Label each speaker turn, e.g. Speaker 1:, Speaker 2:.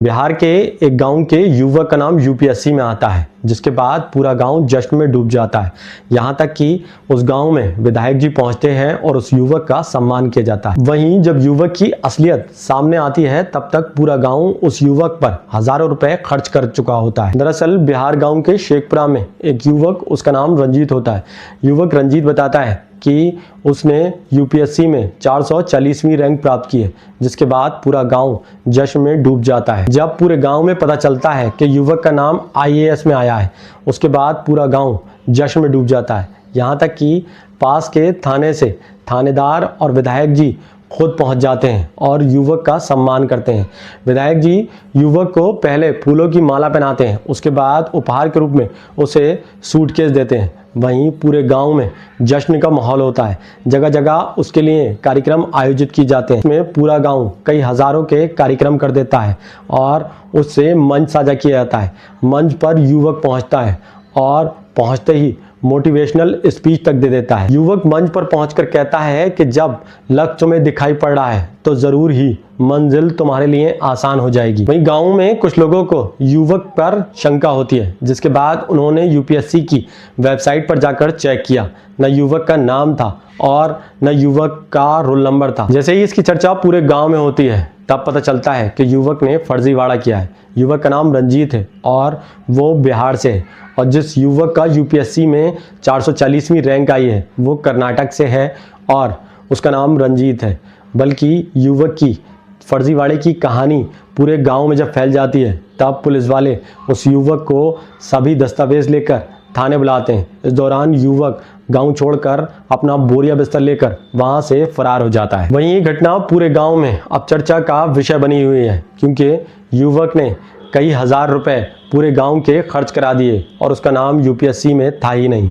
Speaker 1: बिहार के एक गांव के युवक का नाम यूपीएससी में आता है, जिसके बाद पूरा गांव जश्न में डूब जाता है। यहां तक कि उस गांव में विधायक जी पहुंचते हैं और उस युवक का सम्मान किया जाता है। वहीं जब युवक की असलियत सामने आती है, तब तक पूरा गांव उस युवक पर हजारों रुपए खर्च कर चुका होता है। दरअसल बिहार गांव के शेखपुरा में एक युवक, उसका नाम रंजीत होता है। युवक रंजीत बताता है कि उसने यूपीएससी में 440वीं रैंक प्राप्त की है, जिसके बाद पूरा गांव जश्न में डूब जाता है। जब पूरे गांव में पता चलता है कि युवक का नाम आईएएस में आया है, उसके बाद पूरा गांव जश्न में डूब जाता है। यहां तक कि पास के थाने से थानेदार और विधायक जी खुद पहुंच जाते हैं और युवक का सम्मान करते हैं। विधायक जी युवक को पहले फूलों की माला पहनाते हैं, उसके बाद उपहार के रूप में उसे सूटकेस देते हैं। वहीं पूरे गांव में जश्न का माहौल होता है। जगह जगह उसके लिए कार्यक्रम आयोजित किए जाते हैं। इसमें पूरा गांव कई हजारों के कार्यक्रम कर देता है और उससे मंच साझा किया जाता है। मंच पर युवक पहुंचता है और पहुंचते ही मोटिवेशनल स्पीच तक दे देता है। युवक मंच पर पहुंचकर कहता है कि जब लक्ष्य तुम्हें दिखाई पड़ रहा है तो जरूर ही मंजिल तुम्हारे लिए आसान हो जाएगी। वहीं गांव में कुछ लोगों को युवक पर शंका होती है, जिसके बाद उन्होंने यूपीएससी की वेबसाइट पर जाकर चेक किया। न युवक का नाम था और न युवक का रोल नंबर था। जैसे ही इसकी चर्चा पूरे गांव में होती है, तब पता चलता है कि युवक ने फर्जीवाड़ा किया है। युवक का नाम रंजीत है और वो बिहार से है, और जिस युवक का यूपीएससी में 440वीं रैंक आई है वो कर्नाटक से है और उसका नाम रंजीत है। बल्कि युवक की फर्जीवाड़े की कहानी पूरे गांव में जब फैल जाती है, तब पुलिस वाले उस युवक को सभी दस्तावेज लेकर थाने बुलाते हैं। इस दौरान युवक गांव छोड़कर अपना बोरिया बिस्तर लेकर वहां से फरार हो जाता है। वहीं ये घटना पूरे गांव में अब चर्चा का विषय बनी हुई है, क्योंकि युवक ने कई हजार रुपए पूरे गांव के खर्च करा दिए और उसका नाम यूपीएससी में था ही नहीं।